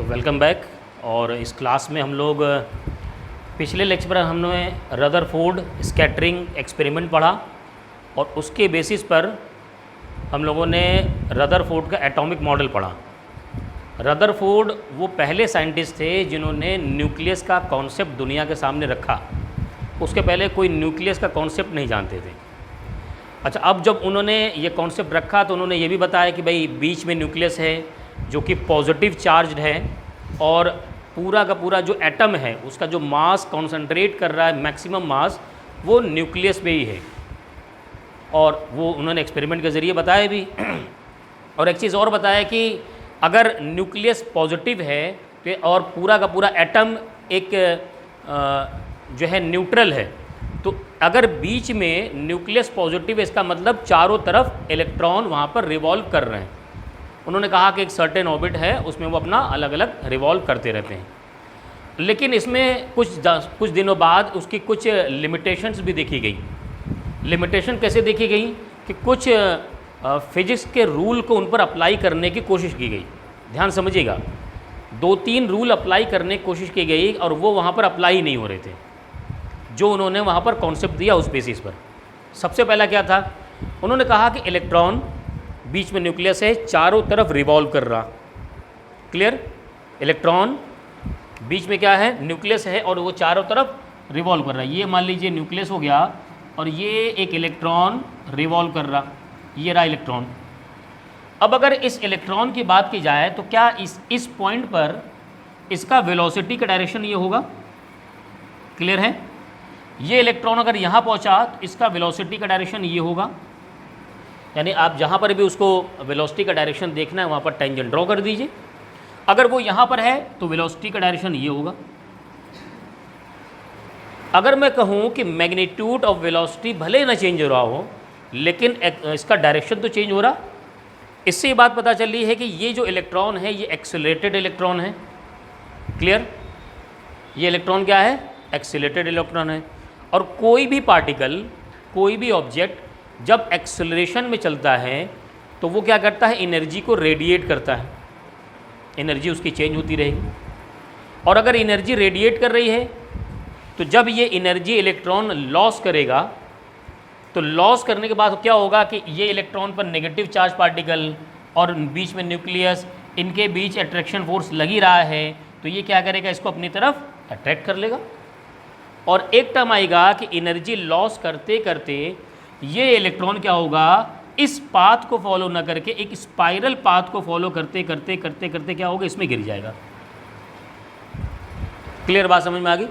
Welcome back. और इस class में हम लोग पिछले लेक्चर पर हमने रदरफोर्ड स्कैटरिंग एक्सपेरिमेंट पढ़ा और उसके बेसिस पर हम लोगों ने रदरफोर्ड का एटॉमिक मॉडल पढ़ा। रदरफोर्ड वो पहले साइंटिस्ट थे जिन्होंने न्यूक्लियस का कॉन्सेप्ट दुनिया के सामने रखा। उसके पहले कोई न्यूक्लियस का कॉन्सेप्ट नहीं जानते थे। अच्छा, अब जब उन्होंने ये कॉन्सेप्ट रखा तो उन्होंने ये भी बताया कि भाई बीच में न्यूक्लियस है जो कि पॉजिटिव चार्ज्ड है और पूरा का पूरा जो एटम है उसका जो मास कॉन्सेंट्रेट कर रहा है, मैक्सिमम मास, वो न्यूक्लियस में ही है। और वो उन्होंने एक्सपेरिमेंट के ज़रिए बताया भी। और एक चीज़ और बताया कि अगर न्यूक्लियस पॉजिटिव है तो और पूरा का पूरा एटम एक जो है न्यूट्रल है, तो अगर बीच में न्यूक्लियस पॉजिटिव है इसका मतलब चारों तरफ इलेक्ट्रॉन वहाँ पर रिवॉल्व कर रहे हैं। उन्होंने कहा कि एक सर्टेन ऑर्बिट है उसमें वो अपना अलग अलग रिवॉल्व करते रहते हैं। लेकिन इसमें कुछ दिनों बाद उसकी कुछ लिमिटेशंस भी देखी गई। लिमिटेशन कैसे देखी गई कि कुछ फिजिक्स के रूल को उन पर अप्लाई करने की कोशिश की गई। ध्यान समझिएगा, 2-3 रूल अप्लाई करने की कोशिश की गई और वो वहाँ पर अप्लाई ही नहीं हो रहे थे जो उन्होंने वहाँ पर कॉन्सेप्ट दिया उस बेसिस पर। सबसे पहला क्या था, उन्होंने कहा कि इलेक्ट्रॉन बीच में न्यूक्लियस है, चारों तरफ रिवॉल्व कर रहा। क्लियर? इलेक्ट्रॉन बीच में क्या है, न्यूक्लियस है और वो चारों तरफ रिवॉल्व कर रहा है। ये मान लीजिए न्यूक्लियस हो गया और ये एक इलेक्ट्रॉन रिवॉल्व कर रहा, ये रहा इलेक्ट्रॉन। अब अगर इस इलेक्ट्रॉन की बात की जाए तो क्या इस पॉइंट पर इसका वेलोसिटी का डायरेक्शन ये होगा? क्लियर है? ये इलेक्ट्रॉन अगर यहाँ पहुँचा तो इसका वेलोसिटी का डायरेक्शन ये होगा। यानी आप जहाँ पर भी उसको वेलोसिटी का डायरेक्शन देखना है वहाँ पर टेंजेंट ड्रॉ कर दीजिए। अगर वो यहाँ पर है तो वेलोसिटी का डायरेक्शन ये होगा। अगर मैं कहूँ कि मैग्नीट्यूड ऑफ वेलोसिटी भले ना चेंज हो रहा हो लेकिन इसका डायरेक्शन तो चेंज हो रहा। इससे ये बात पता चली है कि ये जो इलेक्ट्रॉन है ये एक्सेलरेटेड इलेक्ट्रॉन है। क्लियर? ये इलेक्ट्रॉन क्या है? एक्सेलरेटेड इलेक्ट्रॉन है। और कोई भी पार्टिकल, कोई भी ऑब्जेक्ट जब एक्सेलरेशन में चलता है तो वो क्या करता है, एनर्जी को रेडिएट करता है। एनर्जी उसकी चेंज होती रहेगी। और अगर एनर्जी रेडिएट कर रही है तो जब ये एनर्जी इलेक्ट्रॉन लॉस करेगा तो लॉस करने के बाद क्या होगा कि ये इलेक्ट्रॉन पर नेगेटिव चार्ज पार्टिकल और बीच में न्यूक्लियस, इनके बीच अट्रैक्शन फोर्स लगी रहा है तो ये क्या करेगा, इसको अपनी तरफ अट्रैक्ट कर लेगा। और एक टर्म आएगा कि एनर्जी लॉस करते करते ये इलेक्ट्रॉन क्या होगा, इस पाथ को फॉलो ना करके एक स्पाइरल पाथ को फॉलो करते करते करते करते क्या होगा, इसमें गिर जाएगा। क्लियर बात समझ में आ गई?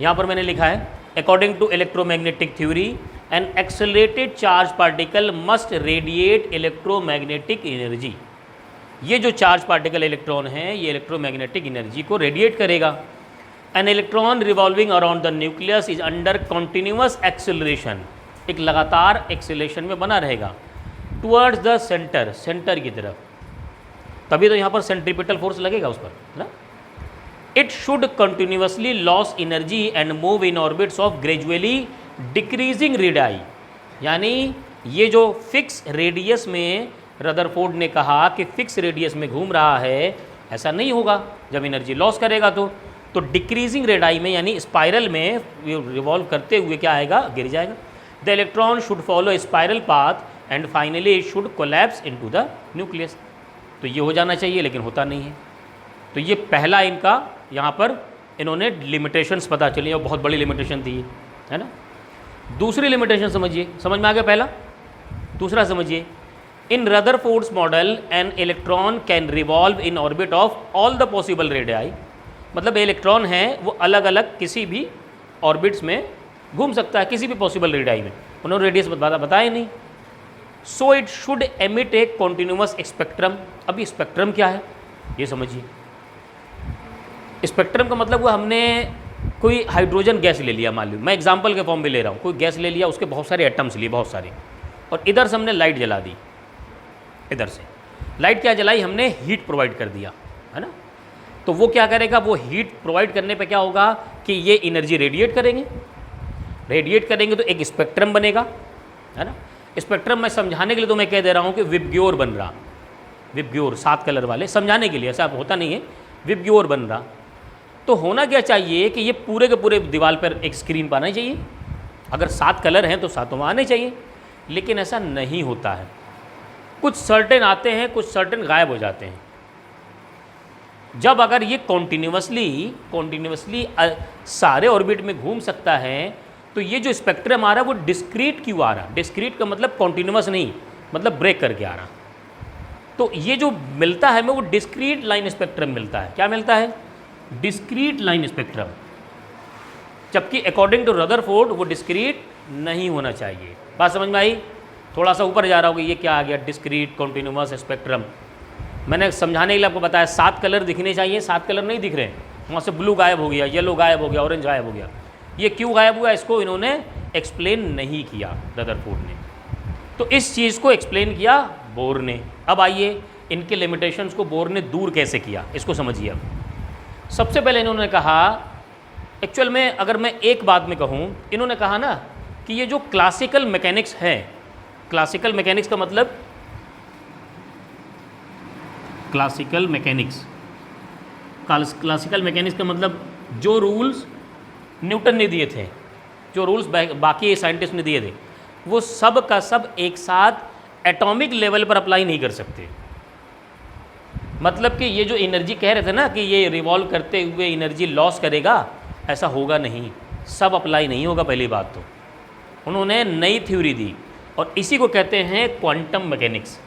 यहाँ पर मैंने लिखा है, according to electromagnetic theory an accelerated charge particle must radiate electromagnetic energy. ये जो चार्ज पार्टिकल इलेक्ट्रॉन है ये इलेक्ट्रोमैग्नेटिक एनर्जी को रेडिएट करेगा। An electron revolving around the nucleus is under continuous acceleration, एक लगातार एक्सेलरेशन में बना रहेगा, टुवर्ड्स द सेंटर, सेंटर की तरफ। तभी तो यहाँ पर सेंट्रीपिटल फोर्स लगेगा उस पर ना। It should continuously loss energy and move in orbits of gradually decreasing radii. यानी ये जो फिक्स रेडियस में रदरफोर्ड ने कहा कि फिक्स रेडियस में घूम रहा है, ऐसा नहीं होगा। जब एनर्जी लॉस करेगा तो डिक्रीजिंग रेडियाई में यानी स्पाइरल में रिवॉल्व करते हुए क्या आएगा, गिर जाएगा। The electron should follow spiral path and finally it should collapse into the nucleus. तो ये हो जाना चाहिए लेकिन होता नहीं है। तो ये पहला इनका यहाँ पर इन्होंने लिमिटेशंस पता चली और बहुत बड़ी लिमिटेशन थी, है ना। दूसरी लिमिटेशन समझिए, समझ में आ गया पहला? दूसरा समझिए, in Rutherford's model an electron can revolve in orbit of all the possible radii. मतलब इलेक्ट्रॉन है वो अलग अलग किसी भी ऑर्बिट्स में घूम सकता है, किसी भी पॉसिबल रेडियाई में। उन्होंने रेडियस बताया नहीं। So it should emit A continuous spectrum. अभी स्पेक्ट्रम क्या है ये समझिए। स्पेक्ट्रम का मतलब वो हमने कोई हाइड्रोजन गैस ले लिया, मान लो मैं एग्जांपल के फॉर्म में ले रहा हूँ, कोई गैस ले लिया, उसके बहुत सारे एटम्स लिए, बहुत सारे, और इधर से हमने लाइट जला दी। इधर से लाइट क्या जलाई, हमने हीट प्रोवाइड कर दिया, है ना। तो वो क्या करेगा, वो हीट प्रोवाइड करने पे क्या होगा कि ये एनर्जी रेडिएट करेंगे। रेडिएट करेंगे तो एक स्पेक्ट्रम बनेगा, है ना। स्पेक्ट्रम में समझाने के लिए तो मैं कह दे रहा हूँ कि विबग्योर बन रहा, विबग्योर 7 कलर वाले, समझाने के लिए, ऐसा होता नहीं है, विप की ओर बन रहा। तो होना क्या चाहिए कि ये पूरे के पूरे दीवार पर एक स्क्रीन पर आना चाहिए। अगर 7 कलर हैं तो सातों में आने चाहिए, लेकिन ऐसा नहीं होता है। कुछ सर्टेन आते हैं, कुछ सर्टेन गायब हो जाते हैं। जब अगर ये कॉन्टिन्यूसली सारे ऑर्बिट में घूम सकता है, तो ये जो स्पेक्ट्रम आ रहा है वो डिस्क्रीट क्यों आ रहा? डिस्क्रीट का मतलब कॉन्टिन्यूस नहीं, मतलब ब्रेक करके आ रहा। तो ये जो मिलता है हमें वो डिस्क्रीट लाइन स्पेक्ट्रम मिलता है। क्या मिलता है? Discrete line spectrum. जबकि अकॉर्डिंग टू रदरफोर्ड वो डिस्क्रीट नहीं होना चाहिए। बात समझ में आई? थोड़ा सा ऊपर जा रहा होगा, ये क्या आ गया? Discrete continuous spectrum. मैंने समझाने के लिए आपको बताया 7 कलर दिखने चाहिए, 7 कलर नहीं दिख रहे हैं। वहाँ से ब्लू गायब हो गया, येलो गायब हो गया, ऑरेंज गायब हो गया। ये क्यों गायब हुआ, इसको इन्होंने एक्सप्लेन नहीं किया रदरफोर्ड ने। तो इस चीज़ को एक्सप्लेन किया बोर ने। अब आइए इनके लिमिटेशंस को बोर ने दूर कैसे किया, इसको समझिए। अब सबसे पहले इन्होंने कहा, एक्चुअल में अगर मैं एक बात में कहूँ, इन्होंने कहा ना कि ये जो क्लासिकल मैकेनिक्स है, क्लासिकल मैकेनिक्स का मतलब क्लासिकल मैकेनिक्स का मतलब जो रूल्स न्यूटन ने दिए थे, जो रूल्स बाकी साइंटिस्ट ने दिए थे, वो सब का सब एक साथ एटॉमिक लेवल पर अप्लाई नहीं कर सकते। मतलब कि ये जो एनर्जी कह रहे थे ना कि ये रिवॉल्व करते हुए एनर्जी लॉस करेगा, ऐसा होगा नहीं, सब अप्लाई नहीं होगा। पहली बात तो उन्होंने नई थ्योरी दी और इसी को कहते हैं क्वांटम मैकेनिक्स।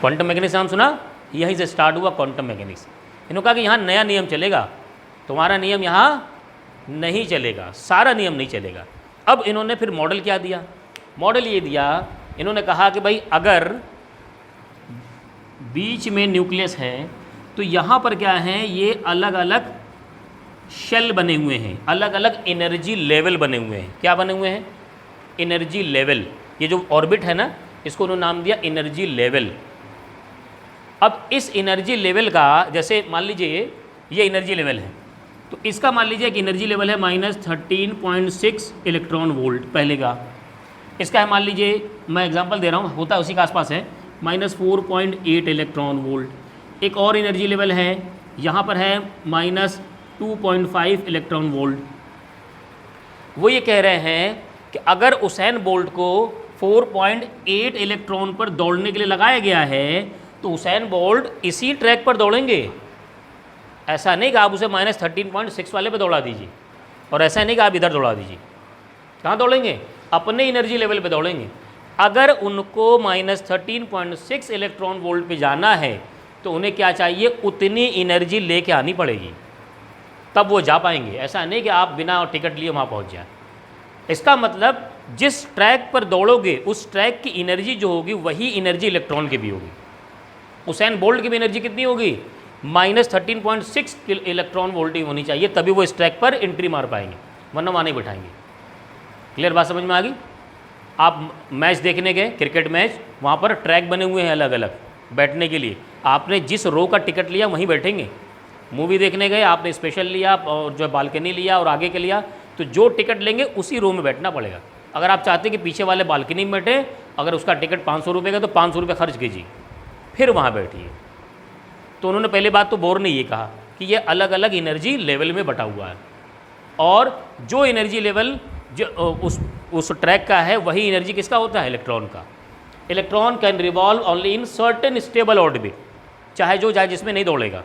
क्वांटम मैकेनिक्स नाम सुना? यहीं से स्टार्ट हुआ क्वांटम मैकेनिक्स। इन्होंने कहा कि यहाँ नया नियम चलेगा, तुम्हारा नियम यहाँ नहीं चलेगा, सारा नियम नहीं चलेगा। अब इन्होंने फिर मॉडल क्या दिया? मॉडल ये दिया, इन्होंने कहा कि भाई अगर बीच में न्यूक्लियस है तो यहाँ पर क्या है, ये अलग अलग शेल बने हुए हैं, अलग अलग एनर्जी लेवल बने हुए हैं। क्या बने हुए हैं? Energy level. ये जो ऑर्बिट है ना, इसको उन्होंने नाम दिया एनर्जी लेवल। अब इस एनर्जी लेवल का, जैसे मान लीजिए ये एनर्जी लेवल है, तो इसका मान लीजिए कि एनर्जी लेवल है -13.6 इलेक्ट्रॉन वोल्ट पहले का। इसका है, मान लीजिए मैं एग्जांपल दे रहा हूँ, होता है उसी के आसपास है, -4.8 इलेक्ट्रॉन वोल्ट। एक और एनर्जी लेवल है, यहाँ पर है -2.5 इलेक्ट्रॉन वोल्ट। वो ये कह रहे हैं कि अगर उसैन बोल्ट को 4.8 इलेक्ट्रॉन पर दौड़ने के लिए लगाया गया है तो उसैन बोल्ट इसी ट्रैक पर दौड़ेंगे। ऐसा नहीं कि आप उसे -13.6 वाले पे दौड़ा दीजिए, और ऐसा नहीं कि आप इधर दौड़ा दीजिए। कहाँ दौड़ेंगे? अपने एनर्जी लेवल पे दौड़ेंगे। अगर उनको -13.6 इलेक्ट्रॉन वोल्ट पे जाना है तो उन्हें क्या चाहिए? उतनी एनर्जी लेके आनी पड़ेगी, तब वो जा पाएंगे। ऐसा नहीं कि आप बिना टिकट लिए वहाँ पहुँच जाए। इसका मतलब जिस ट्रैक पर दौड़ोगे उस ट्रैक की एनर्जी जो होगी वही एनर्जी इलेक्ट्रॉन की भी होगी। उसैन बोल्ट की भी एनर्जी कितनी होगी? -13.6 इलेक्ट्रॉन वोल्ट ही होनी चाहिए, तभी वो इस ट्रैक पर एंट्री मार पाएंगे, वरना वहाँ नहीं बैठाएंगे। क्लियर बात समझ में आ गई? आप मैच देखने गए, क्रिकेट मैच, वहाँ पर ट्रैक बने हुए हैं अलग अलग बैठने के लिए। आपने जिस रो का टिकट लिया वहीं बैठेंगे। मूवी देखने गए, आपने स्पेशल लिया और जो बालकनी लिया और आगे के लिया, तो जो टिकट लेंगे उसी रो में बैठना पड़ेगा। अगर आप चाहते हैं कि पीछे वाले बालकनी में बैठे, अगर उसका टिकट 500 रुपये का, तो 500 रुपये खर्च कीजिए, फिर वहाँ बैठिए। तो उन्होंने पहले बात तो बोर ने ये कहा कि ये अलग अलग एनर्जी लेवल में बटा हुआ है, और जो एनर्जी लेवल जो उस ट्रैक का है वही एनर्जी किसका होता है? इलेक्ट्रॉन का। Electron can revolve only in certain stable orbit, चाहे जो चाहे जिसमें नहीं दौड़ेगा।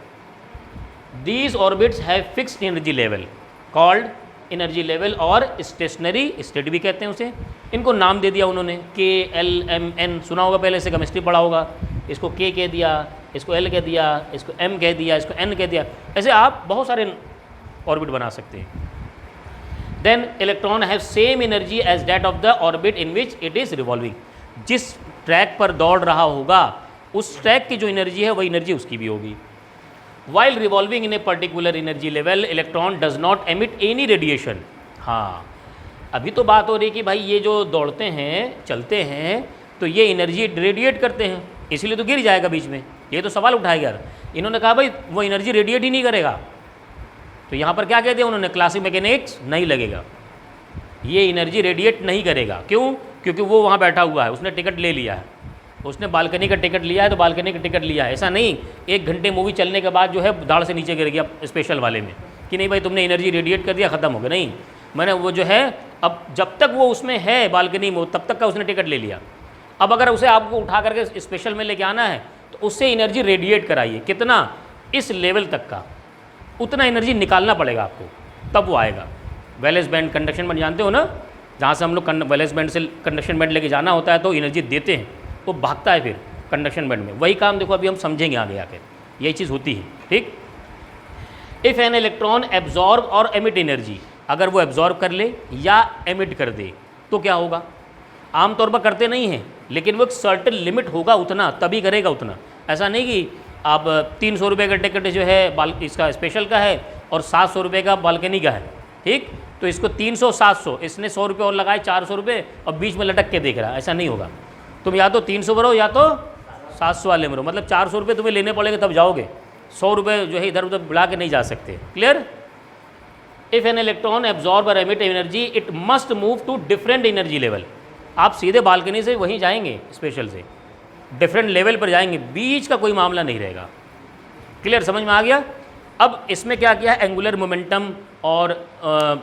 These orbits have fixed energy level called energy level, और स्टेशनरी स्टेट भी कहते हैं उसे। इनको नाम दे दिया उन्होंने, KLMN, सुना होगा पहले से, केमिस्ट्री पढ़ा होगा। इसको K कह दिया, इसको L कह दिया, इसको M कह दिया, इसको N कह दिया। ऐसे आप बहुत सारे ऑर्बिट बना सकते हैं। Then electron have same energy as that of the orbit in which it is revolving. जिस ट्रैक पर दौड़ रहा होगा उस ट्रैक की जो एनर्जी है वही एनर्जी उसकी भी होगी। While revolving in a particular energy level, electron does not emit any radiation. हाँ, अभी तो बात हो रही कि भाई ये जो दौड़ते हैं, चलते हैं, तो ये एनर्जी रेडिएट करते हैं, इसीलिए तो गिर जाएगा बीच में। ये तो सवाल उठाएगा। इन्होंने कहा भाई वो एनर्जी रेडिएट ही नहीं करेगा। तो यहाँ पर क्या कहते हैं उन्होंने? क्लासिक मैकेनिक्स नहीं लगेगा, ये एनर्जी रेडिएट नहीं करेगा। क्यों? क्योंकि वो वहाँ बैठा हुआ है, उसने टिकट ले लिया है। उसने बालकनी का टिकट लिया है तो बालकनी का टिकट लिया है, ऐसा नहीं 1 घंटे मूवी चलने के बाद जो है दाढ़ से नीचे गिर गया स्पेशल वाले में कि नहीं भाई तुमने एनर्जी रेडिएट कर दिया, ख़त्म हो गया। नहीं, मैंने वो जो है अब जब तक वो उसमें है बालकनी में तब तक का उसने टिकट ले लिया। अब अगर उसे आपको उठा करके स्पेशल में लेके आना है तो उससे एनर्जी रेडिएट कराइए, कितना, इस लेवल तक का, उतना एनर्जी निकालना पड़ेगा आपको, तब वो आएगा। वैलेंस बैंड कंडक्शन बैंड जानते हो ना, जहाँ से हम लोग वैलेंस बैंड से कंडक्शन बैंड लेके जाना होता है तो एनर्जी देते हैं, वो भागता है फिर कंडक्शन बैंड में। वही काम देखो अभी हम समझेंगे आगे आकर, यही चीज़ होती है। ठीक, इफ़ एन इलेक्ट्रॉन एब्जॉर्ब और एमिट एनर्जी, अगर वो एब्जॉर्ब कर ले या एमिट कर दे तो क्या होगा। आमतौर पर करते नहीं हैं, लेकिन वो एक सर्टेन लिमिट होगा, उतना तभी करेगा उतना। ऐसा नहीं कि आप 300 रुपये का टिकट जो है इसका स्पेशल का है और 700 रुपये का बालकनी का है, ठीक, तो इसको 300 700, इसने 100 रुपये और लगाए 400 रुपये और बीच में लटक के देख रहा है, ऐसा नहीं होगा। तुम या तो 300 भरो या तो 700 वाले में रहो, मतलब 400 रुपये तुम्हें लेने पड़ेंगे तब जाओगे, 100 रुपये जो है इधर उधर बुला के नहीं जा सकते। Clear. If an electron absorb और emit energy it must move to different energy level. आप सीधे बालकनी से वहीं जाएंगे, स्पेशल से डिफरेंट लेवल पर जाएंगे, बीच का कोई मामला नहीं रहेगा। क्लियर, समझ में आ गया। अब इसमें क्या किया है, एंगुलर मोमेंटम और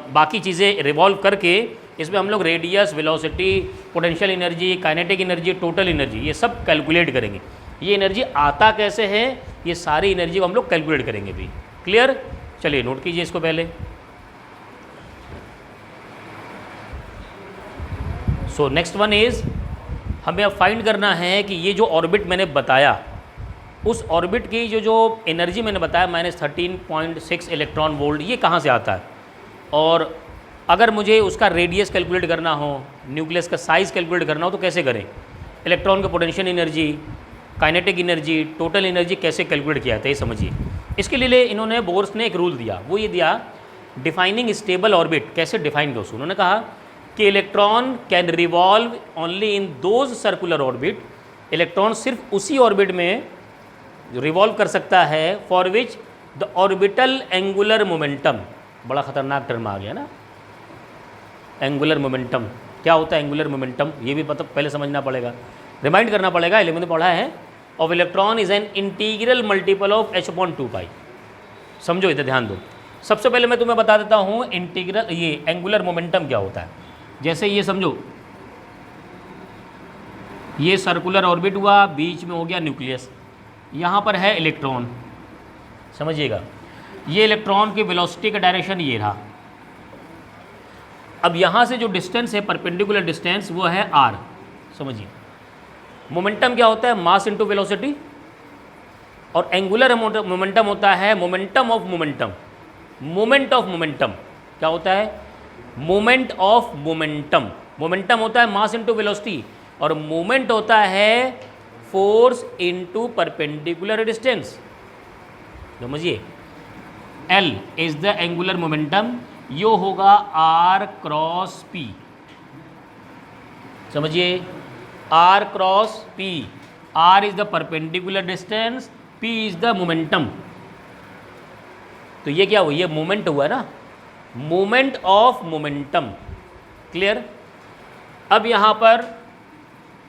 बाकी चीज़ें रिवॉल्व करके इसमें हम लोग radius, velocity, potential energy, kinetic energy, total energy, ये सब कैलकुलेट करेंगे। ये एनर्जी आता कैसे है, ये सारी एनर्जी को हम लोग कैलकुलेट करेंगे भी। क्लियर, चलिए नोट कीजिए इसको पहले। सो नेक्स्ट वन इज़, हमें अब फाइंड करना है कि ये जो ऑर्बिट मैंने बताया, उस ऑर्बिट की जो एनर्जी मैंने बताया -13.6 इलेक्ट्रॉन वोल्ट, ये कहाँ से आता है। और अगर मुझे उसका रेडियस कैलकुलेट करना हो, न्यूक्लियस का साइज़ कैलकुलेट करना हो तो कैसे करें। इलेक्ट्रॉन का potential energy, kinetic energy, total energy कैसे कैलकुलेट किया था ये समझिए। इसके लिए इन्होंने बोर्स ने एक रूल दिया, वो ये दिया, डिफाइनिंग स्टेबल ऑर्बिट। कैसे डिफाइन किया उसको, उन्होंने कहा कि electron can revolve only in those circular orbit, electron सिर्फ उसी ऑर्बिट में रिवॉल्व कर सकता है for which the orbital angular momentum, बड़ा खतरनाक टर्म आ गया ना, एंगुलर मोमेंटम। क्या होता है एंगुलर मोमेंटम, ये भी पता पहले समझना पड़ेगा, रिमाइंड करना पड़ेगा, 11th में पढ़ा है। Of electron is an integral multiple of h/2π। समझो इधर ध्यान दो। सबसे पहले मैं तुम्हें बता देता हूँ इंटीग्रल, ये एंगुलर मोमेंटम क्या होता है। जैसे ये समझो, ये सर्कुलर ऑर्बिट हुआ, बीच में हो गया न्यूक्लियस, यहाँ पर है इलेक्ट्रॉन, समझिएगा। ये इलेक्ट्रॉन की वेलोसिटी का डायरेक्शन ये रहा। अब यहाँ से जो डिस्टेंस है, परपेंडिकुलर डिस्टेंस, वो है r, समझिए। मोमेंटम क्या होता है, मास इनटू वेलोसिटी, और एंगुलर मोमेंटम होता है momentum of momentum. Moment of momentum क्या होता है, मोमेंट ऑफ मोमेंटम। मोमेंटम होता है मास इनटू वेलोसिटी, और मोमेंट होता है फोर्स इनटू परपेंडिकुलर डिस्टेंस, समझिए। L is the angular momentum, यो होगा r क्रॉस p, समझिए, r cross p। r is the perpendicular distance, p is the momentum. तो ये क्या हुआ, ये मोमेंट हुआ ना, मोमेंट ऑफ मोमेंटम। क्लियर। अब यहाँ पर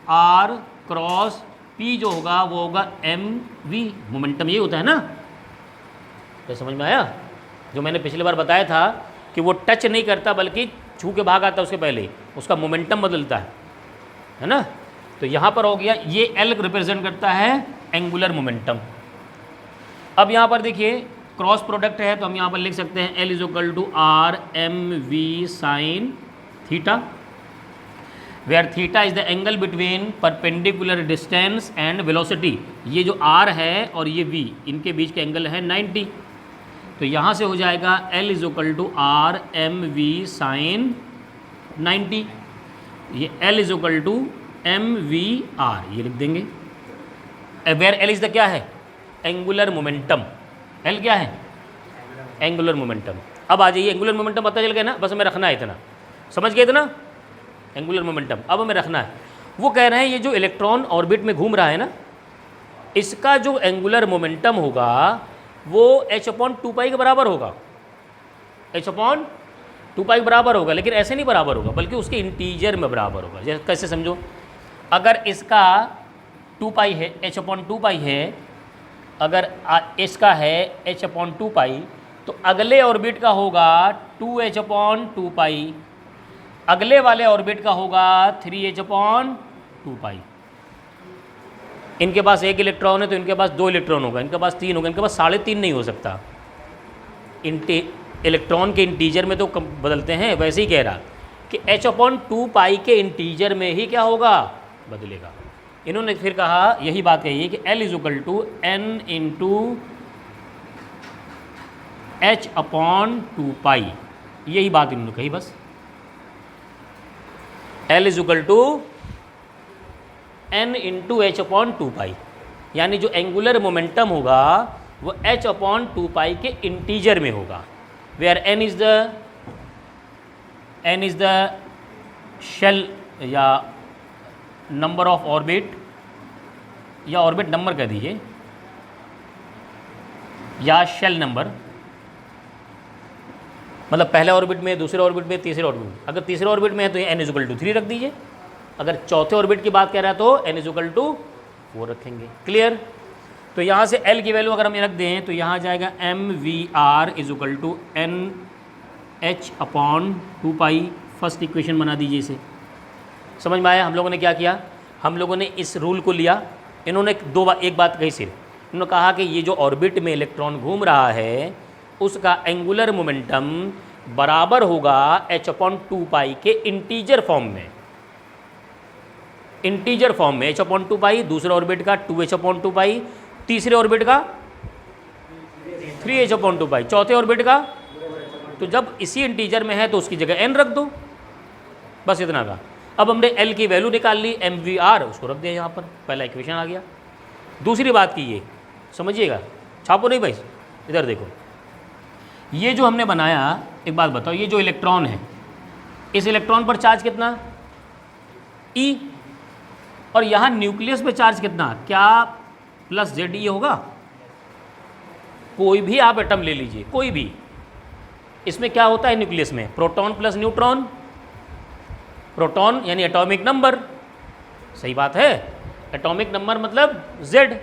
r क्रॉस p जो होगा वो होगा mv, मोमेंटम ये होता है ना, तो समझ में आया। जो मैंने पिछली बार बताया था कि वो टच नहीं करता बल्कि छू के भाग आता, उसके पहले उसका मोमेंटम बदलता है ना। तो यहाँ पर हो गया, ये L रिप्रेजेंट करता है एंगुलर मोमेंटम। अब यहाँ पर देखिए क्रॉस प्रोडक्ट है, तो हम यहाँ पर लिख सकते हैं L is equal to R mv sine theta, where theta is the angle between perpendicular distance and velocity. ये जो R है और ये V, इनके बीच का एंगल है 90। तो यहाँ से हो जाएगा L is equal to R mv sine 90, ये L is equal to mvr, ये लिख देंगे। वेयर L इज द क्या है, एंगुलर मोमेंटम। L क्या है, एंगुलर मोमेंटम। अब आ जाइए, एंगुलर मोमेंटम पता चल गया ना, बस हमें रखना है इतना, समझ गए इतना, एंगुलर मोमेंटम। अब हमें रखना है, वो कह रहे हैं ये जो इलेक्ट्रॉन ऑर्बिट में घूम रहा है ना, इसका जो एंगुलर मोमेंटम होगा वो h/2π के बराबर होगा, h/2π के बराबर होगा। लेकिन ऐसे नहीं बराबर होगा, बल्कि उसके इंटीजर में बराबर होगा। जैसे कैसे समझो, अगर इसका 2 पाई है, h अपॉन 2 पाई है, अगर इसका है h अपॉन 2 पाई, तो अगले ऑर्बिट का होगा 2h अपॉन 2 पाई, अगले वाले ऑर्बिट का होगा 3h अपॉन 2 पाई। इनके पास एक इलेक्ट्रॉन है तो इनके पास 2 इलेक्ट्रॉन होगा, इनके पास 3 होगा, इनके पास 3.5 नहीं हो सकता। इलेक्ट्रॉन के इंटीजर में तो बदलते हैं, वैसे ही कह रहा कि h अपॉन 2 पाई के इंटीजर में ही क्या होगा, बदलेगा। इन्होंने फिर कहा, यही बात कही है कि L is equal to n into h upon 2 pi, यही बात इन्होंने कही बस। L is equal to n into h upon 2 pi, यानी जो एंगुलर मोमेंटम होगा वो h अपॉन 2 पाई के इंटीजर में होगा, where n is the shell या नंबर ऑफ ऑर्बिट, या ऑर्बिट नंबर कह दीजिए, या शेल नंबर, मतलब पहले ऑर्बिट में, दूसरे ऑर्बिट में, तीसरे ऑर्बिट में। अगर तीसरे ऑर्बिट में है तो ये n इक्वल टू 3 रख दीजिए, अगर चौथे ऑर्बिट की बात कर रहा है तो n इक्वल टू 4 रखेंगे। क्लियर? तो यहाँ से L की वैल्यू अगर हम रख दें तो यहाँ जाएगा mvr is equal to n h upon 2 pi. First equation बना दीजिए इसे। समझ में आया? हम लोगों ने क्या किया, हम लोगों ने इस रूल को लिया। इन्होंने एक बात कही सिर्फ, इन्होंने कहा कि ये जो ऑर्बिट में इलेक्ट्रॉन घूम रहा है उसका एंगुलर मोमेंटम बराबर होगा h अपॉन 2 पाई के इंटीजर फॉर्म में। इंटीजर फॉर्म में h अपॉन 2 पाई, दूसरे ऑर्बिट का 2h अपॉन 2 पाई, तीसरे ऑर्बिट का 3h अपॉन 2 पाई, चौथे ऑर्बिट का, तो जब इसी इंटीजर में है तो उसकी जगह n रख दो, बस इतना का। अब हमने L की वैल्यू निकाल ली, mvr उसको रख दिया यहाँ पर, पहला इक्वेशन आ गया। दूसरी बात की ये समझिएगा, छापो नहीं भाई, इधर देखो, ये जो हमने बनाया, एक बात बताओ, ये जो इलेक्ट्रॉन है, इस इलेक्ट्रॉन पर चार्ज कितना E, और यहाँ न्यूक्लियस पे चार्ज कितना, क्या प्लस ZE होगा? कोई भी आप एटम ले लीजिए, कोई भी, इसमें क्या होता है न्यूक्लियस में, प्रोटॉन प्लस न्यूट्रॉन, प्रोटॉन यानी एटॉमिक नंबर, सही बात है, एटॉमिक नंबर मतलब Z,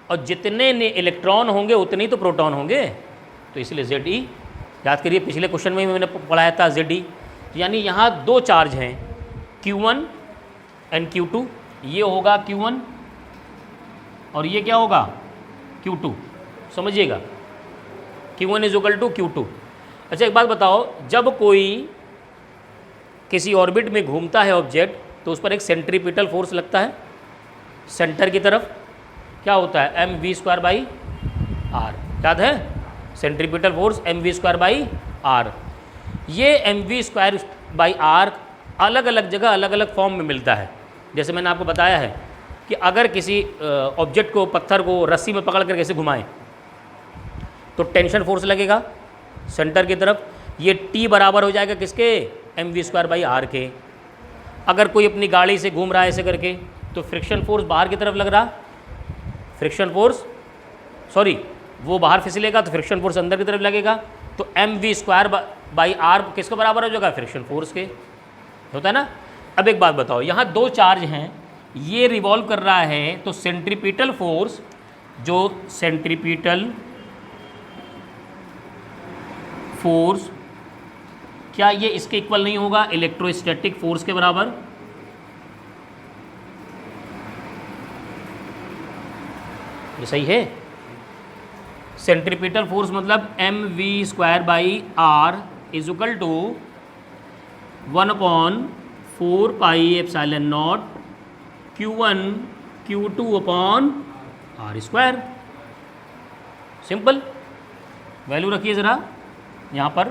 और जितने इलेक्ट्रॉन होंगे उतने ही तो प्रोटॉन होंगे, तो इसलिए ZE। याद करिए पिछले क्वेश्चन में मैंने पढ़ाया था ZE। यानी यहाँ 2 चार्ज हैं, Q1 एंड Q2, ये होगा Q1 और ये क्या होगा Q2, समझिएगा, Q1 is equal to Q2। अच्छा एक बात बताओ, जब कोई किसी ऑर्बिट में घूमता है ऑब्जेक्ट तो उस पर एक सेंट्रीपिटल फोर्स लगता है, सेंटर की तरफ क्या होता है, mv²/r, याद है, सेंट्रीपिटल फोर्स mv²/r। ये mv²/r अलग अलग जगह अलग अलग फॉर्म में मिलता है। जैसे मैंने आपको बताया है कि अगर किसी ऑब्जेक्ट को, पत्थर को रस्सी में पकड़ कर कैसे घुमाएं तो टेंशन फोर्स लगेगा सेंटर की तरफ, ये T बराबर हो जाएगा किसके, mv²/r के। अगर कोई अपनी गाड़ी से घूम रहा है ऐसे करके तो फ्रिक्शन फोर्स बाहर की तरफ लग रहा, फ्रिक्शन फोर्स वो बाहर फिसलेगा तो फ्रिक्शन फोर्स अंदर की तरफ लगेगा, तो mv²/r किसके बराबर हो जाएगा, फ्रिक्शन फोर्स के, होता है ना। अब एक बात बताओ, यहाँ 2 चार्ज हैं, ये रिवॉल्व कर रहा है, तो सेंट्रीपिटल फोर्स, जो सेंट्रीपिटल फोर्स, क्या ये इसके इक्वल नहीं होगा इलेक्ट्रोस्टैटिक फोर्स के बराबर? ये सही है। सेंट्रीपिटल फोर्स मतलब mv²/r is equal to 1/4πε0 Q1 Q2/r²। Simple. Value रखिए ज़रा यहाँ पर,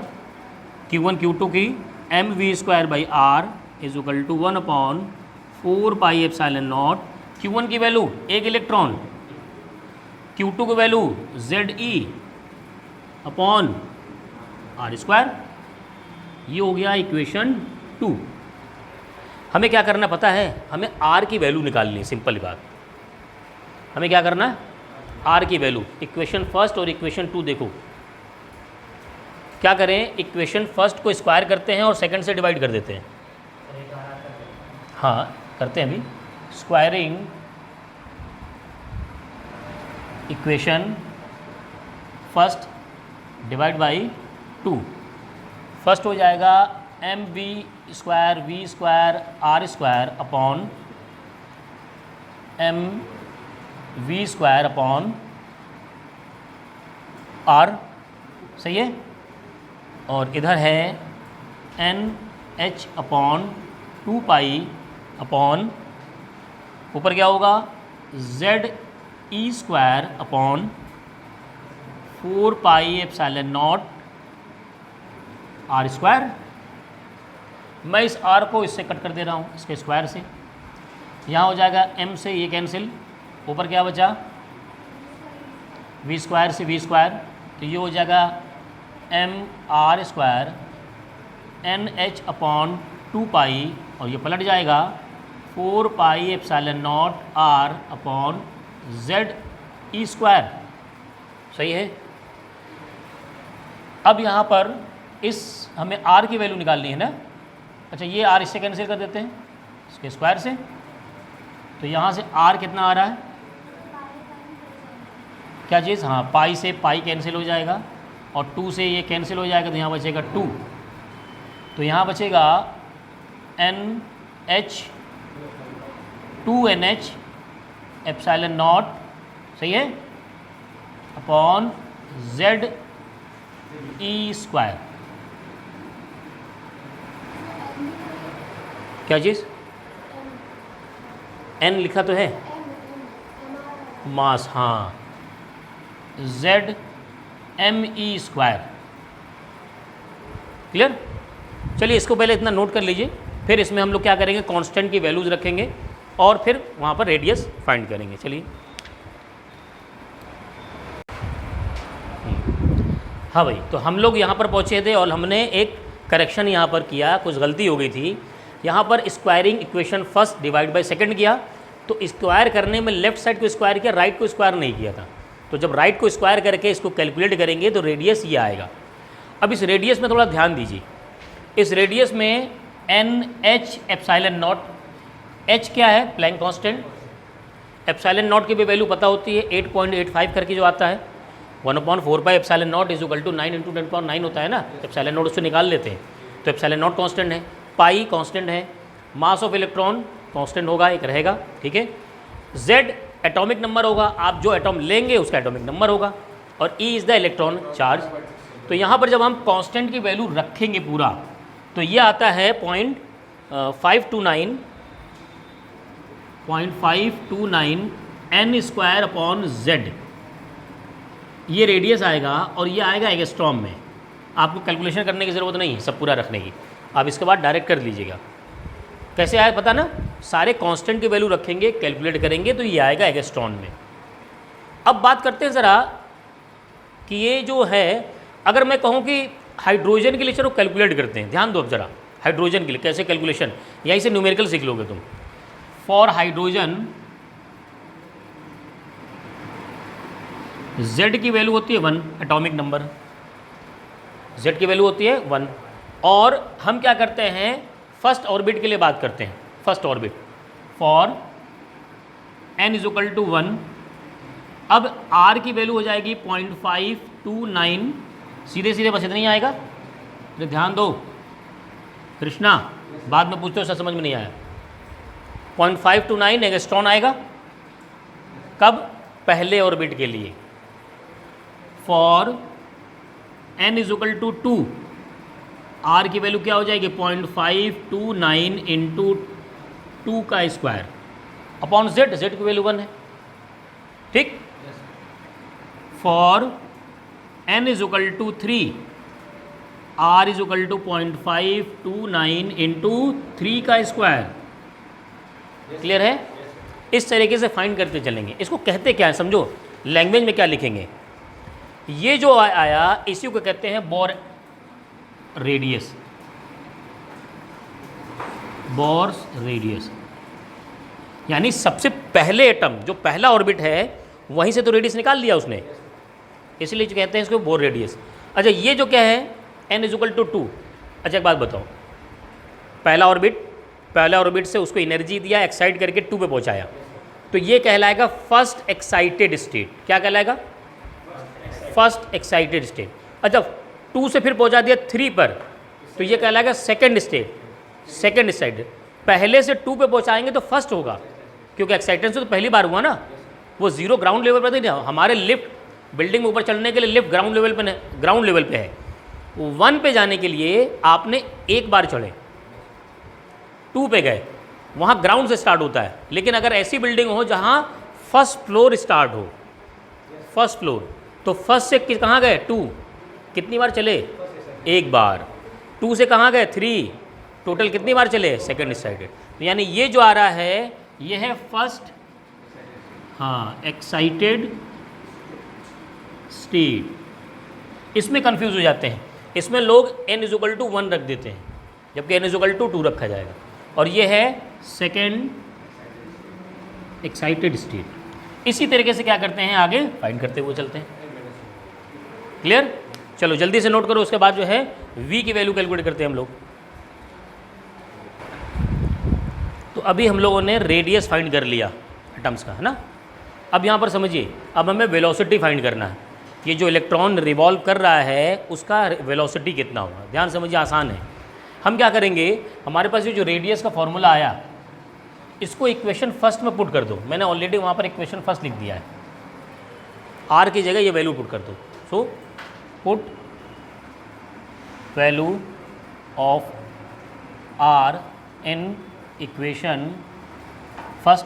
Q1 Q2 की mv²/r is equal to 1/4πε0, Q1 की वैल्यू एक इलेक्ट्रॉन, Q2 की वैल्यू ZE/r²। ये हो गया इक्वेशन 2। हमें क्या करना पता है, हमें R की वैल्यू निकालनी है, सिंपल बात। हमें क्या करना है, R की वैल्यू। इक्वेशन फर्स्ट और इक्वेशन 2 देखो क्या करें, इक्वेशन फर्स्ट को स्क्वायर करते हैं और सेकंड से डिवाइड कर देते हैं। हाँ करते हैं अभी, squaring equation first divide by 2। First हो जाएगा M V square V square R square upon M V square upon R, सही है। और इधर है N H upon 2 pi upon ऊपर क्या होगा Z E square upon 4 pi epsilon naught R square. मैं इस आर को इससे कट कर दे रहा हूँ, इसके स्क्वायर से। यहाँ हो जाएगा एम से ये कैंसिल, ऊपर क्या बचा वी स्क्वायर से वी स्क्वायर, तो ये हो जाएगा M R square N H upon 2 pi, और ये पलट जाएगा 4 pi epsilon naught R upon Z E square, सही है। अब यहाँ पर इस हमें आर की वैल्यू निकालनी है ना। अच्छा, ये आर इससे कैंसिल कर देते हैं इसके स्क्वायर से, तो यहाँ से आर कितना आ रहा है, क्या चीज़, हाँ पाई से पाई कैंसिल हो जाएगा और 2 से ये कैंसिल हो जाएगा, तो यहाँ बचेगा 2। तो यहाँ बचेगा N H 2 N H epsilon naught, सही है, अपॉन जेड ई स्क्वायर। क्या चीज़, एन लिखा तो है, मास, हाँ Z M E square. Clear. चलिए इसको पहले इतना नोट कर लीजिए, फिर इसमें हम लोग क्या करेंगे, कांस्टेंट की वैल्यूज़ रखेंगे और फिर वहाँ पर रेडियस फाइंड करेंगे। चलिए हाँ भाई, तो हम लोग यहाँ पर पहुँचे थे और हमने एक करेक्शन यहाँ पर किया, कुछ गलती हो गई थी। यहाँ पर squaring equation first divide by second किया, तो स्क्वायर करने में लेफ्ट साइड को स्क्वायर किया, राइट को स्क्वायर नहीं किया था। तो जब राइट को स्क्वायर करके इसको कैलकुलेट करेंगे तो रेडियस ये आएगा। अब इस रेडियस में थोड़ा ध्यान दीजिए, इस रेडियस में N H epsilon naught, H क्या है, प्लैंक कांस्टेंट, एप्सिलॉन नॉट की भी वैल्यू पता होती है 8.85 करके जो आता है, 1/4 pi epsilon naught is equal to 9 × 10⁹ होता है ना, एप्सिलॉन नॉट उससे निकाल लेते हैं। तो एप्सिलॉन नॉट कांस्टेंट है, पाई कांस्टेंट है, मास ऑफ इलेक्ट्रॉन कांस्टेंट होगा, एक रहेगा, ठीक है। जेड एटॉमिक नंबर होगा, आप जो एटॉम लेंगे उसका एटॉमिक नंबर होगा, और E is the electron charge. तो यहाँ पर जब हम कांस्टेंट की वैल्यू रखेंगे पूरा, तो ये आता है 0.529 एन स्क्वायर अपॉन जेड, ये रेडियस आएगा और ये आएगा एंगस्ट्रॉम में। आपको कैलकुलेशन करने की ज़रूरत नहीं है, सब पूरा रखने की, आप इसके बाद डायरेक्ट कर लीजिएगा। कैसे आया पता ना, सारे कांस्टेंट की वैल्यू रखेंगे, कैलकुलेट करेंगे तो ये आएगा एंगस्ट्रॉन में। अब बात करते हैं ज़रा कि ये जो है, अगर मैं कहूँ कि हाइड्रोजन के लिए चलो कैलकुलेट करते हैं, ध्यान दो अब ज़रा, हाइड्रोजन के लिए कैसे कैलकुलेशन, यहीं से न्यूमेरिकल सीख लोगे तुम। फॉर हाइड्रोजन Z की वैल्यू होती है 1, एटॉमिक नंबर, Z की वैल्यू होती है 1, और हम क्या करते हैं, फर्स्ट ऑर्बिट के लिए बात करते हैं। First orbit for n is equal to 1, अब R की वैल्यू हो जाएगी 0.529, सीधे सीधे बस इतना ही आएगा। तो ध्यान दो कृष्णा, बाद में पूछते हो सब समझ में नहीं आया। 0.529 एंगस्ट्रॉन आएगा, कब, पहले ऑर्बिट के लिए। For n is equal to 2, R की वैल्यू क्या हो जाएगी 0.529 इंटू 2 का स्क्वायर अपॉन Z, Z की वैल्यू 1 है, ठीक। For n is equal to 3, R is equal to 0.529 into 3 का स्क्वायर। क्लियर है। इस तरीके से फाइंड करते चलेंगे। इसको कहते क्या है समझो, लैंग्वेज में क्या लिखेंगे, ये जो आया इसी को कहते हैं बोर रेडियस, बोर्स रेडियस, यानी सबसे पहले एटम जो पहला ऑर्बिट है वहीं से तो रेडियस निकाल लिया उसने, इसलिए जो कहते हैं इसको बोर रेडियस। अच्छा, ये जो क्या है n इज इक्वल टू 2। अच्छा एक बात बताओ, पहला ऑर्बिट से उसको एनर्जी दिया, एक्साइट करके 2 पे पहुंचाया, तो ये कहलाएगा फर्स्ट एक्साइटेड स्टेट। क्या कहलाएगा? First excited state. अच्छा, 2 से फिर पहुंचा दिया 3 पर, तो ये कहलाएगा सेकंड स्टेट, सेकंड एक्साइटेड। पहले से 2 पे पहुंचाएंगे तो फर्स्ट होगा, क्योंकि एक्साइटेशन से तो पहली बार हुआ ना, वो 0 ग्राउंड लेवल पर नहीं। हमारे लिफ्ट बिल्डिंग में ऊपर चढ़ने के लिए लिफ्ट ग्राउंड लेवल पे है। 1 पे जाने के लिए आपने एक बार चढ़े, 2 पे गए, वहाँ ग्राउंड से स्टार्ट होता है। लेकिन अगर ऐसी बिल्डिंग हो जहाँ फर्स्ट फ्लोर स्टार्ट हो, फर्स्ट फ्लोर, तो फर्स्ट से कहाँ गए? 2, कितनी बार चले? एक बार। 2 से कहाँ गए? 3, टोटल कितनी बार चले? Second excited. तो यानी ये जो आ रहा है ये है फर्स्ट, हाँ, एक्साइटेड स्टेट। इसमें कंफ्यूज हो जाते हैं, इसमें लोग n=1 रख देते हैं, जबकि n=2 रखा जाएगा। और ये है सेकेंड एक्साइटेड स्टेट। इसी तरीके से क्या करते हैं, आगे फाइंड करते हुए चलते हैं। क्लियर? चलो जल्दी से नोट करो। उसके बाद जो है v की वैल्यू कैलकुलेट करते हैं हम लोग। तो अभी हम लोगों ने रेडियस फाइंड कर लिया एटम्स का, है ना। अब यहाँ पर समझिए, अब हमें वेलोसिटी फाइंड करना है। ये जो इलेक्ट्रॉन रिवॉल्व कर रहा है उसका वेलोसिटी कितना होगा। ध्यान समझिए, आसान है। हम क्या करेंगे, हमारे पास ये जो रेडियस का फॉर्मूला आया, इसको इक्वेशन फर्स्ट में पुट कर दो। मैंने ऑलरेडी वहाँ पर इक्वेशन फर्स्ट लिख दिया है। r की जगह ये वैल्यू पुट कर दो। So put value of r in equation first,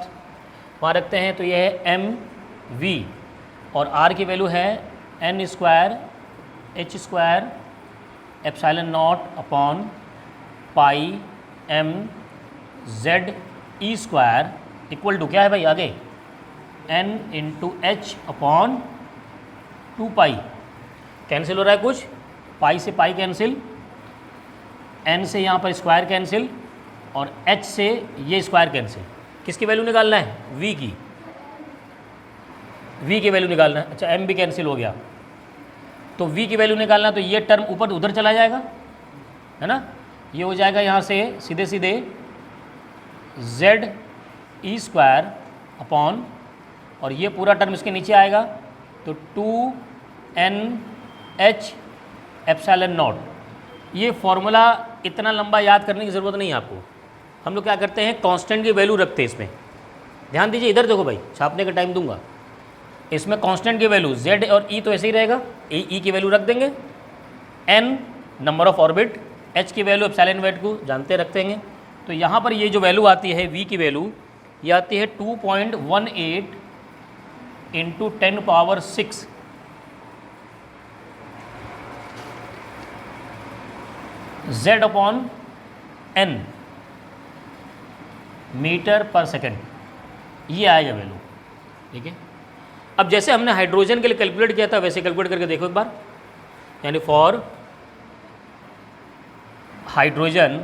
वहाँ रखते हैं। तो ये है mv और r की वैल्यू है n² h² ε0 upon pi m z e² equal to क्या है भाई आगे, n into h upon 2 pi. Cancel हो रहा है कुछ, पाई से पाई कैंसिल, n से यहाँ पर स्क्वायर कैंसिल, और h से ये स्क्वायर कैंसिल। किसकी वैल्यू निकालना है? v की, v की वैल्यू निकालना है। अच्छा, m भी कैंसिल हो गया, तो v की वैल्यू निकालना, तो ये टर्म ऊपर उधर चला जाएगा, है ना। ये हो जाएगा यहाँ से सीधे सीधे z e² अपॉन, और ये पूरा टर्म इसके नीचे आएगा, तो 2nh ε0। ये फॉर्मूला इतना लंबा याद करने की ज़रूरत नहीं है आपको। हम लोग क्या करते हैं, कांस्टेंट की वैल्यू रखते हैं इसमें। ध्यान दीजिए, इधर देखो भाई, छापने का टाइम दूंगा। इसमें कांस्टेंट की वैल्यू z और e तो ऐसे ही रहेगा, e की वैल्यू रख देंगे, n number of orbit, h की वैल्यू ε0 को जानते रखते हैं। तो यहाँ पर ये जो वैल्यू आती है v की वैल्यू, ये आती है 2.18 into 10⁻⁶ z upon n metre पर सेकेंड, ये आएगा वैल्यू। ठीक है, अब जैसे हमने हाइड्रोजन के लिए कैलकुलेट किया था वैसे कैलकुलेट करके देखो एक बार। यानी फॉर हाइड्रोजन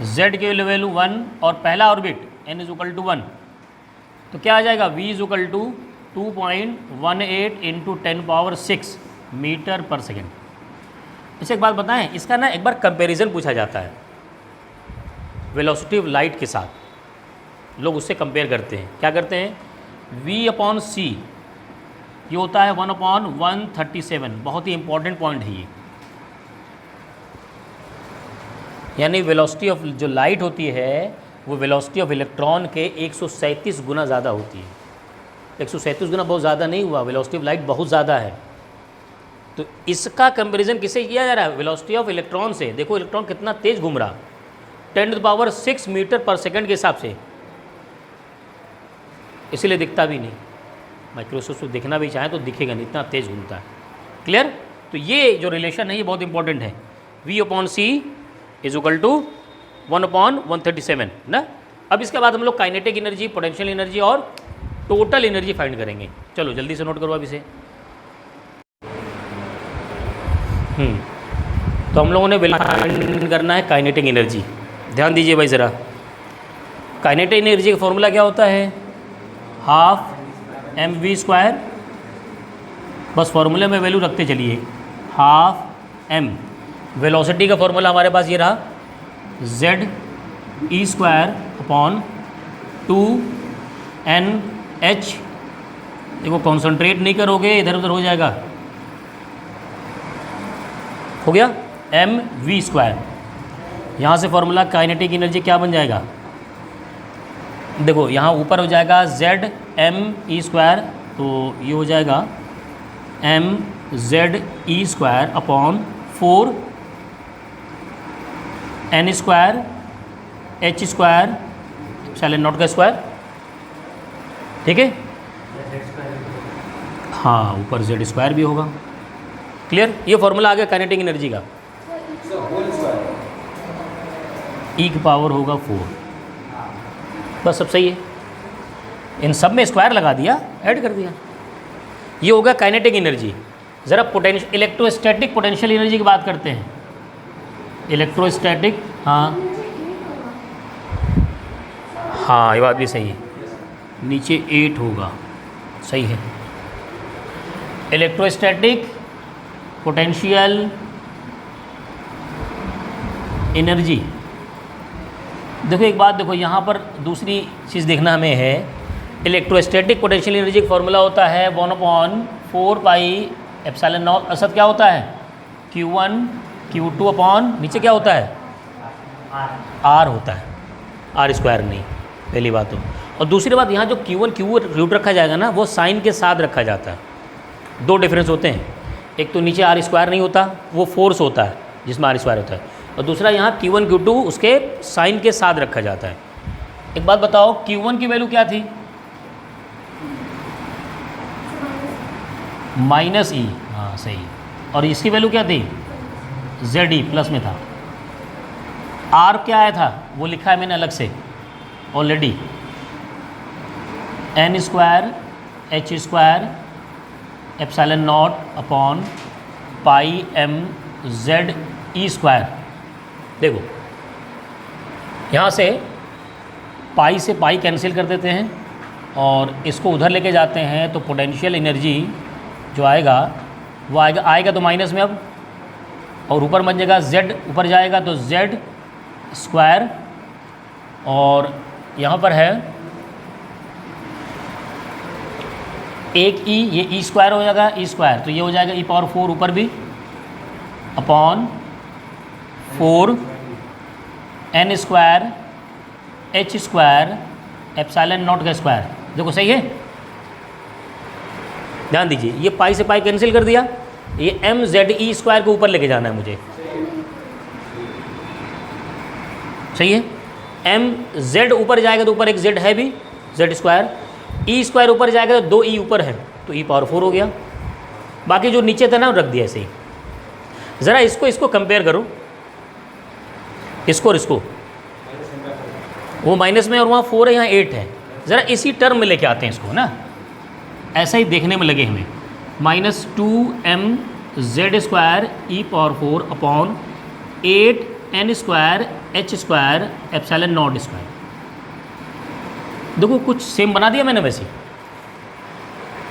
z की वैल्यू 1 और पहला ऑर्बिट n=1, तो क्या आ जाएगा, v=2.18 इंटू 10⁻⁶ मीटर पर सेकेंड। इसे एक बात बताएं, इसका ना एक बार कंपैरिजन पूछा जाता है वेलोसिटी ऑफ लाइट के साथ। लोग उससे कंपेयर करते हैं। क्या करते हैं, v/c ये होता है 1/137। बहुत ही इंपॉर्टेंट पॉइंट है ये। यानी वेलोसिटी ऑफ जो लाइट होती है वो वेलोसिटी ऑफ इलेक्ट्रॉन के 137 गुना ज़्यादा होती है। 137 गुना बहुत ज़्यादा नहीं हुआ, वेलोसिटी ऑफ लाइट बहुत ज़्यादा है। तो इसका कंपैरिजन किससे किया जा रहा है, वेलोसिटी ऑफ इलेक्ट्रॉन से। देखो इलेक्ट्रॉन कितना तेज़ घूम रहा, 10⁻⁶ मीटर पर सेकंड के हिसाब से, इसीलिए दिखता भी नहीं। माइक्रोस्कोप से देखना भी चाहें तो दिखेगा नहीं, इतना तेज़ घूमता है। क्लियर? तो ये जो रिलेशन है ये बहुत इंपॉर्टेंट है। v/c = 1/137 ना। अब इसके बाद हम लोग काइनेटिक एनर्जी, पोटेंशियल एनर्जी और टोटल एनर्जी फाइंड करेंगे। चलो जल्दी से नोट करो अब इसे। तो हम लोगों ने फाइंड करना है काइनेटिक एनर्जी। ध्यान दीजिए भाई ज़रा, काइनेटिक एनर्जी का फॉर्मूला क्या होता है, 12 mv²। बस फॉर्मूले में वैल्यू रखते चलिए, 12 m। वेलोसिटी का फॉर्मूला हमारे पास ये रहा, z e² अपॉन 2NH, देखो कॉन्सेंट्रेट नहीं करोगे इधर उधर हो जाएगा, हो गया mv²। यहाँ से फॉर्मूला काइनेटिक एनर्जी क्या बन जाएगा, देखो यहाँ ऊपर हो जाएगा ZmE², तो ये हो जाएगा mZe² upon 4n² h² epsilon naught का स्क्वायर, ठीक है। हाँ ऊपर Z² भी होगा, क्लियर। ये फॉर्मूला आ गया काइनेटिक एनर्जी का। E की पावर होगा 4, बस सब सही है। इन सब में स्क्वायर लगा दिया, ऐड कर दिया, ये होगा काइनेटिक एनर्जी। ज़रा पोटेंशियल इलेक्ट्रोस्टैटिक पोटेंशियल एनर्जी की बात करते हैं। इलेक्ट्रोस्टैटिक, हाँ हाँ ये बात भी सही है, नीचे 8 होगा, सही है। इलेक्ट्रोस्टैटिक पोटेंशियल एनर्जी, देखो एक बात देखो, यहाँ पर दूसरी चीज़ देखना हमें है। इलेक्ट्रोस्टैटिक पोटेंशियल एनर्जी का फॉर्मूला होता है 1/4πε0। असद क्या होता है, Q1 Q2 अपॉन नीचे क्या होता है, R होता है, R² नहीं, पहली बात तो। और दूसरी बात, यहाँ जो Q1 Q रखा जाएगा ना, वो साइन के साथ रखा जाता है। दो डिफरेंस होते हैं, एक तो नीचे R² नहीं होता, वो फोर्स होता है जिसमें R² होता है, और दूसरा यहाँ Q1 Q2 उसके साइन के साथ रखा जाता है। एक बात बताओ, Q1 की वैल्यू क्या थी, -E, हाँ सही। और इसकी वैल्यू क्या थी, ZE, प्लस में था। R क्या आया था, वो लिखा है मैंने अलग से already, n² h² epsilon not upon πmZe²। देखो यहाँ से पाई से पाई कैंसिल कर देते हैं और इसको उधर लेके जाते हैं, तो पोटेंशियल एनर्जी जो आएगा वो आएगा तो माइनस में अब, और ऊपर बन जाएगा Z, ऊपर जाएगा तो Z², और यहाँ पर है एक E, ये E² हो जाएगा, E², तो ये हो जाएगा e⁴ ऊपर भी upon 4n² h² epsilon naught का स्क्वायर। देखो सही है, ध्यान दीजिए, ये पाई से पाई कैंसिल कर दिया, ये mZe² को ऊपर लेके जाना है मुझे, सही है। mZ ऊपर जाएगा तो ऊपर एक Z है भी, Z², E² ऊपर जाएगा तो 2 E ऊपर है, तो e⁴ हो गया। बाकी जो नीचे था ना रख दिया ऐसे ही। ज़रा इसको कंपेयर करो, इसको और इसको, वो माइनस में और वहाँ 4 है, यहाँ 8 है। ज़रा इसी टर्म में लेके आते हैं इसको ना, ऐसा ही देखने में लगे हमें। -2mZ² e⁴ अपॉन 8n² h² epsilon not square. देखो कुछ सेम बना दिया मैंने वैसे।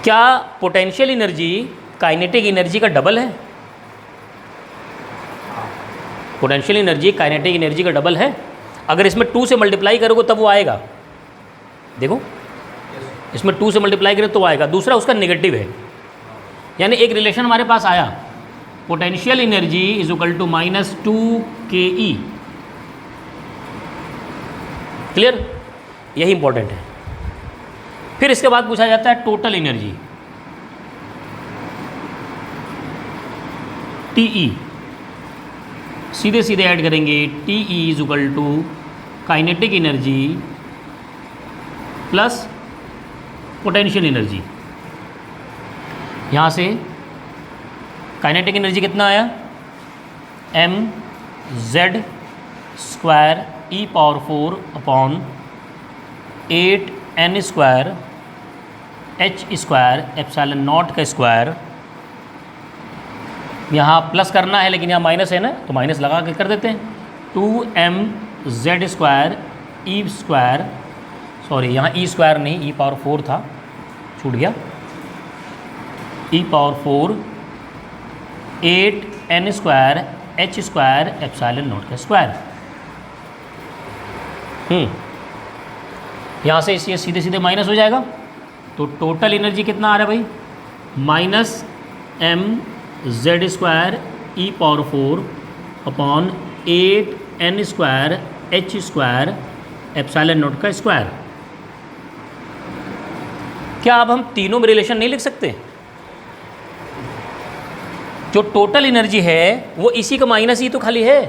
क्या पोटेंशियल एनर्जी काइनेटिक एनर्जी का डबल है? पोटेंशियल एनर्जी काइनेटिक एनर्जी का डबल है। अगर इसमें 2 से मल्टीप्लाई करोगे तब वो आएगा। देखो इसमें 2 से मल्टीप्लाई करें तो आएगा। दूसरा उसका नेगेटिव है, यानी एक रिलेशन हमारे पास आया, potential energy is equal to -2ke। Clear? यही इंपॉर्टेंट है। फिर इसके बाद पूछा जाता है टोटल एनर्जी, TE। सीधे सीधे ऐड करेंगे, TE is equal to kinetic energy plus potential energy. यहाँ से काइनेटिक एनर्जी कितना आया, mZ² e⁴ अपॉन 8n² h² एप्सिलॉन नॉट का स्क्वायर। यहाँ प्लस करना है लेकिन यहाँ माइनस है ना, तो माइनस लगा के कर देते हैं। 2mZ² e², सॉरी यहाँ e² नहीं e⁴ था, छूट गया, e⁴ 8n² h² epsilon naught का स्क्वायर। यहाँ से ये सीधे सीधे माइनस हो जाएगा, तो टोटल एनर्जी कितना आ रहा है भाई, minus M Z square E power 4 upon 8 n square H square epsilon naught का स्क्वायर। क्या अब हम तीनों में रिलेशन नहीं लिख सकते? जो टोटल एनर्जी है वो इसी का माइनस ही तो खाली है,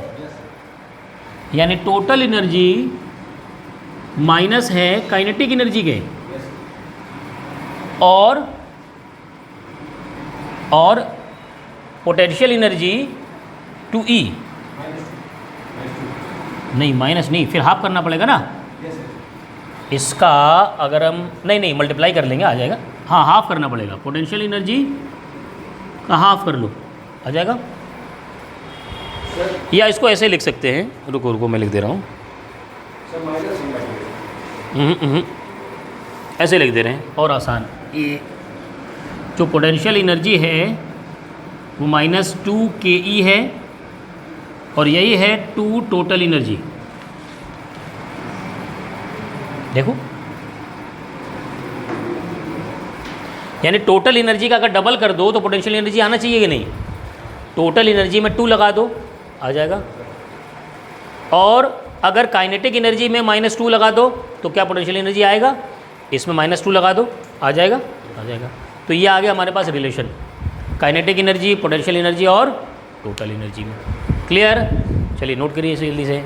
यानी टोटल एनर्जी माइनस है काइनेटिक एनर्जी के, और पोटेंशियल एनर्जी टू ई, नहीं माइनस नहीं, फिर हाफ करना पड़ेगा ना इसका, अगर हम नहीं मल्टीप्लाई कर लेंगे आ जाएगा, हाँ हाफ करना पड़ेगा, पोटेंशियल एनर्जी का हाफ कर लो आ जाएगा। या इसको ऐसे लिख सकते हैं, रुको मैं लिख दे रहा हूँ, ऐसे लिख दे रहे हैं और आसान, ये जो पोटेंशियल एनर्जी है वो -2ke है और यही है 2 टोटल एनर्जी। देखो यानी टोटल एनर्जी का अगर डबल कर दो तो पोटेंशियल एनर्जी आना चाहिए कि नहीं, टोटल एनर्जी में 2 लगा दो आ जाएगा, और अगर काइनेटिक एनर्जी में -2 लगा दो तो क्या पोटेंशियल एनर्जी आएगा, इसमें -2 लगा दो आ जाएगा। तो ये आ गया हमारे पास relation, kinetic energy, potential energy और टोटल एनर्जी में। क्लियर? चलिए नोट करिए इसे जल्दी से।